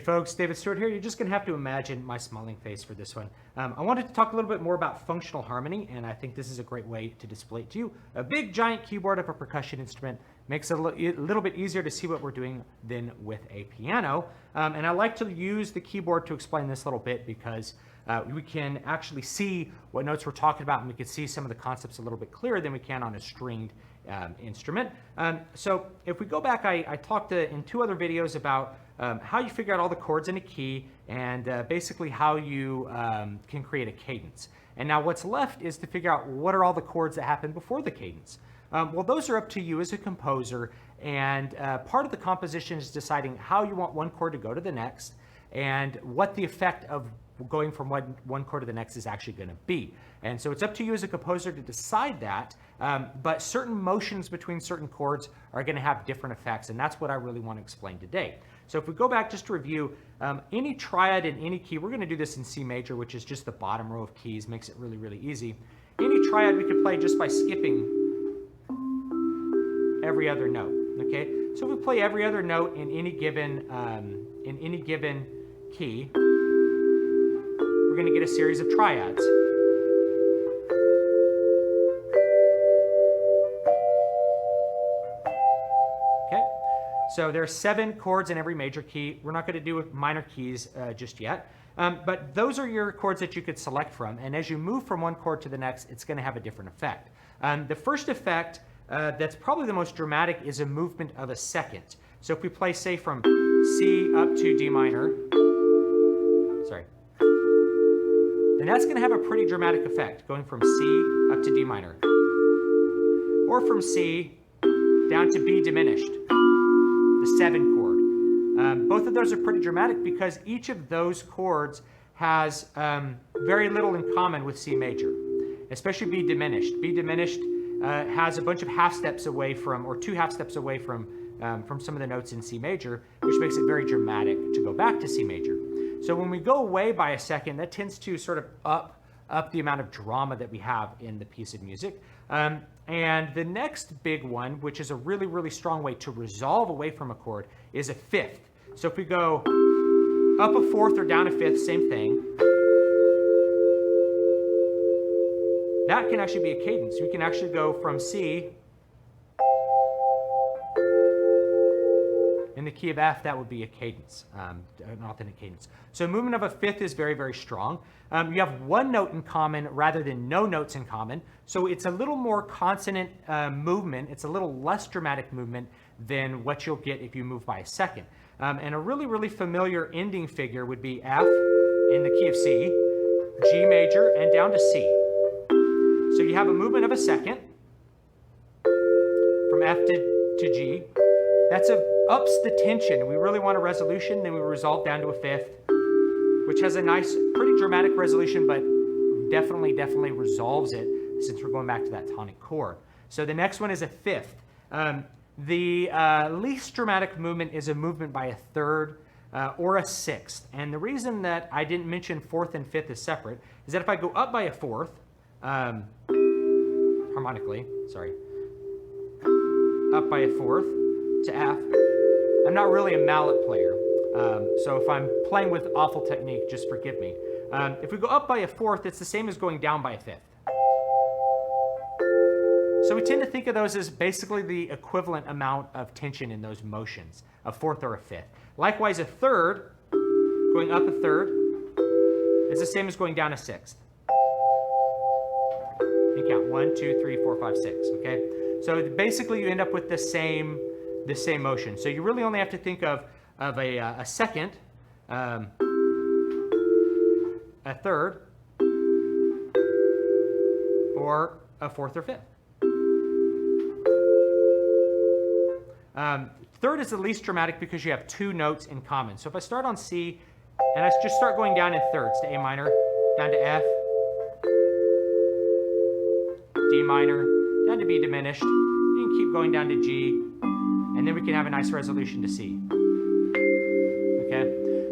folks, David Stewart here. You're just going to have to imagine my smiling face for this one. I wanted to talk a little bit more about functional harmony, and I think this is a great way to display it to you. A big giant keyboard of a percussion instrument makes it a little bit easier to see what we're doing than with a piano. And I like to use the keyboard to explain this a little bit because we can actually see what notes we're talking about, and we can see some of the concepts a little bit clearer than we can on a stringed instrument. So if we go back, I talked in 2 other videos about how you figure out all the chords in a key and basically how you can create a cadence. And now what's left is to figure out what are all the chords that happen before the cadence. Well, those are up to you as a composer, and part of the composition is deciding how you want one chord to go to the next and what the effect of going from one chord to the next is actually going to be. And so it's up to you as a composer to decide that, but certain motions between certain chords are going to have different effects, and that's what I really want to explain today. So if we go back just to review, any triad in any key, we're going to do this in C major, which is just the bottom row of keys, makes it really, really easy. Any triad we can play just by skipping every other note, okay? So if we play every other note in any given key, we're going to get a series of triads. Okay, so there are 7 chords in every major key. We're not going to do with minor keys just yet, but those are your chords that you could select from, and as you move from one chord to the next, it's going to have a different effect. The first effect that's probably the most dramatic is a movement of a second. So if we play, say, from C up to D minor, then that's going to have a pretty dramatic effect, going from C up to D minor. Or from C down to B diminished, the 7 chord. Both of those are pretty dramatic because each of those chords has very little in common with C major, especially B diminished. B diminished has a bunch of half steps away from, or 2 half steps away from some of the notes in C major, which makes it very dramatic to go back to C major. So when we go away by a second, that tends to sort of up the amount of drama that we have in the piece of music. And the next big one, which is a really, really strong way to resolve away from a chord, is a fifth. So if we go up a fourth or down a fifth, same thing. That can actually be a cadence. We can actually go from C, in the key of F, that would be a cadence, an authentic cadence. So movement of a fifth is very, very strong. You have one note in common rather than no notes in common. So it's a little more consonant movement. It's a little less dramatic movement than what you'll get if you move by a second. And a really, really familiar ending figure would be F in the key of C, G major, and down to C. So you have a movement of a second from F to G. That's ups the tension. We really want a resolution, then we resolve down to a fifth, which has a nice, pretty dramatic resolution, but definitely resolves it since we're going back to that tonic chord. So the next one is a fifth. The least dramatic movement is a movement by a third or a sixth. And the reason that I didn't mention fourth and fifth as separate is that if I go up by a fourth, harmonically, up by a fourth to F, I'm not really a mallet player. So if I'm playing with awful technique, just forgive me. If we go up by a fourth, it's the same as going down by a fifth. So we tend to think of those as basically the equivalent amount of tension in those motions, a fourth or a fifth. Likewise, a third, going up a third, is the same as going down a sixth. You count 1, 2, 3, 4, 5, 6, okay? So basically you end up with the same motion. So you really only have to think of a second, a third, or a fourth or fifth. Third is the least dramatic because you have 2 notes in common. So if I start on C and I just start going down in thirds to A minor, down to F, D minor, down to B diminished, you can keep going down to G, and then we can have a nice resolution to C. Okay?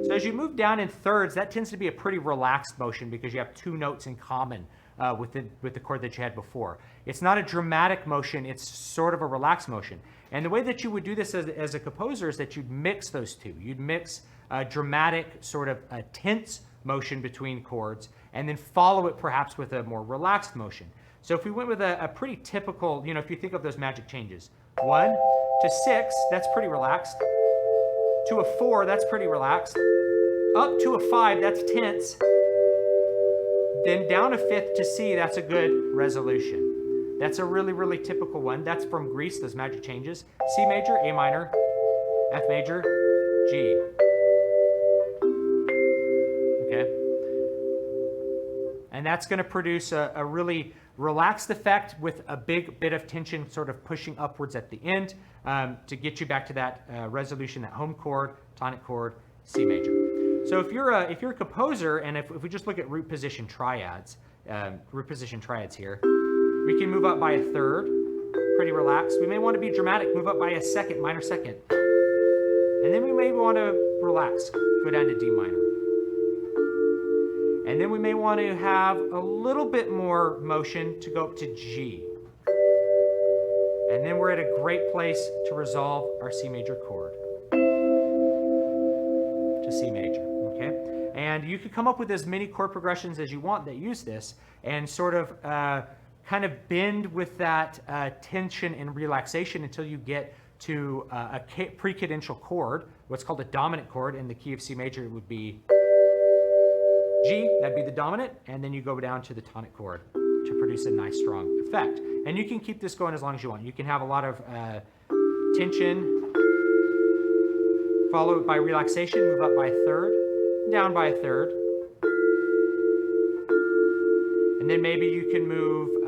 So as you move down in thirds, that tends to be a pretty relaxed motion because you have 2 notes in common with the chord that you had before. It's not a dramatic motion, it's sort of a relaxed motion. And the way that you would do this as a composer is that you'd mix those two. You'd mix dramatic sort of tense motion between chords, and then follow it perhaps with a more relaxed motion. So if we went with a pretty typical, if you think of those magic changes, 1 to 6, that's pretty relaxed. To a 4, that's pretty relaxed. Up to a 5, that's tense. Then down a 5th to C, that's a good resolution. That's a really, really typical one. That's from Greece, those magic changes. C major, A minor, F major, G. Okay? And that's going to produce a really relaxed effect with a big bit of tension sort of pushing upwards at the end to get you back to that resolution, that home chord, tonic chord, C major. So if you're a composer, and if we just look at root position triads here, we can move up by a third, pretty relaxed. We may want to be dramatic, move up by a second, minor second. And then we may want to relax, go down to D minor. And then we may want to have a little bit more motion to go up to G. And then we're at a great place to resolve our C major chord to C major, okay? And you could come up with as many chord progressions as you want that use this and sort of kind of bend with that tension and relaxation until you get to a pre-cadential chord, what's called a dominant chord. In the key of C major, it would be G, that'd be the dominant, and then you go down to the tonic chord to produce a nice strong effect. And you can keep this going as long as you want. You can have a lot of tension, followed by relaxation, move up by a third, down by a third. And then maybe you can move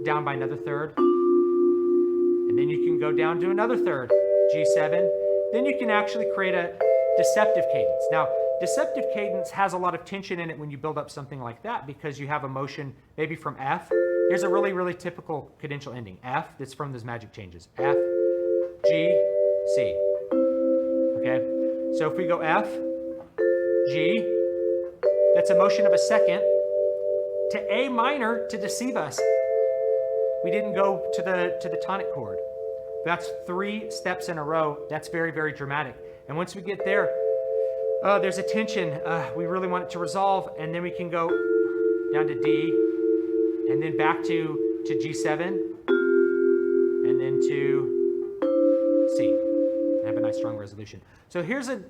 down by another third. And then you can go down to another third, G7. Then you can actually create a deceptive cadence. Now, deceptive cadence has a lot of tension in it when you build up something like that because you have a motion maybe from F. Here's a really, really typical cadential ending. F, that's from those magic changes. F, G, C. Okay? So if we go F, G, that's a motion of a second to A minor to deceive us. We didn't go to the tonic chord. That's 3 steps in a row. That's very, very dramatic. And once we get there, there's a tension. We really want it to resolve, and then we can go down to D, and then back to G7, and then to C. And have a nice strong resolution. So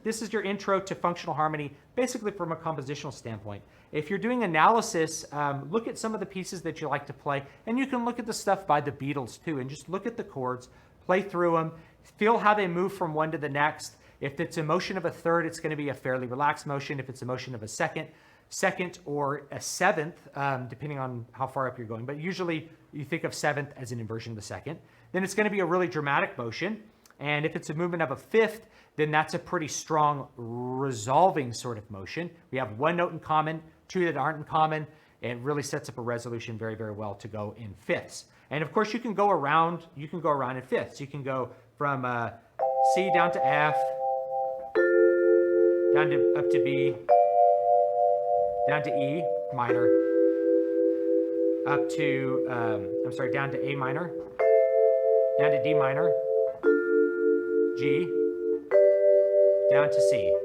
this is your intro to functional harmony, basically from a compositional standpoint. If you're doing analysis, look at some of the pieces that you like to play, and you can look at the stuff by the Beatles too, and just look at the chords, play through them, feel how they move from one to the next. If it's a motion of a third, it's going to be a fairly relaxed motion. If it's a motion of a second or a seventh, depending on how far up you're going, but usually you think of seventh as an inversion of the second, then it's going to be a really dramatic motion. And if it's a movement of a fifth, then that's a pretty strong resolving sort of motion. We have 1 note in common, 2 that aren't in common. It really sets up a resolution very, very well to go in fifths. And of course, you can go around in fifths. You can go from C down to F, up to B, down to E minor, up to, down to A minor, down to D minor, G, down to C.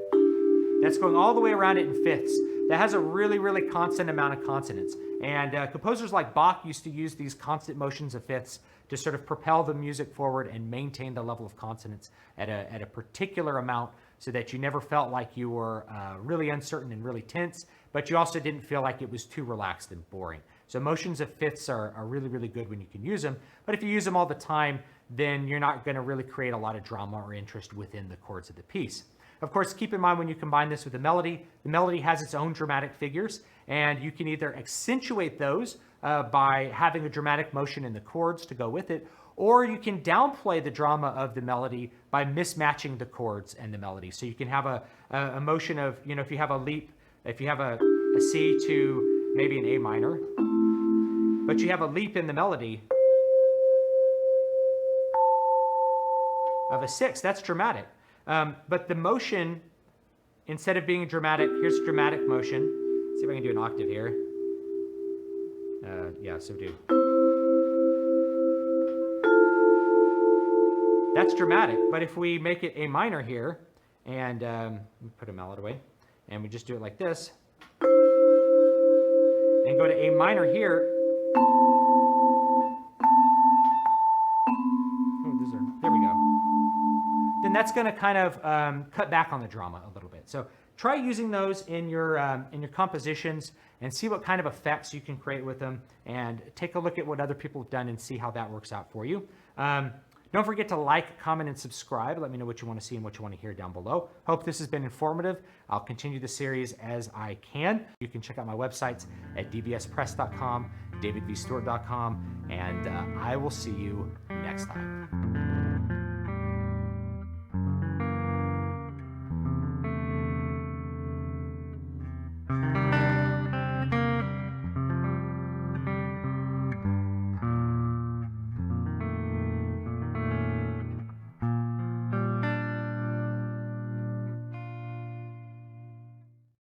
That's going all the way around it in fifths. That has a really, really constant amount of consonants. And composers like Bach used to use these constant motions of fifths to sort of propel the music forward and maintain the level of consonants at a particular amount so that you never felt like you were really uncertain and really tense, but you also didn't feel like it was too relaxed and boring. So motions of fifths are really, really good when you can use them. But if you use them all the time, then you're not going to really create a lot of drama or interest within the chords of the piece. Of course, keep in mind when you combine this with the melody has its own dramatic figures, and you can either accentuate those by having a dramatic motion in the chords to go with it, or you can downplay the drama of the melody by mismatching the chords and the melody. So you can have a motion of, if you have a leap, if you have a C to maybe an A minor, but you have a leap in the melody of a 6, that's dramatic. But the motion, instead of being dramatic, here's dramatic motion. Let's see if I can do an octave here. So do. That's dramatic, but if we make it A minor here, and we put a mallet away, and we just do it like this, and go to A minor here. There we go. Then that's going to kind of cut back on the drama a little bit. So try using those in your compositions and see what kind of effects you can create with them, and take a look at what other people have done and see how that works out for you. Don't forget to like, comment, and subscribe. Let me know what you want to see and what you want to hear down below. Hope this has been informative. I'll continue the series as I can. You can check out my websites at dvspress.com, davidvstewart.com, and I will see you next time.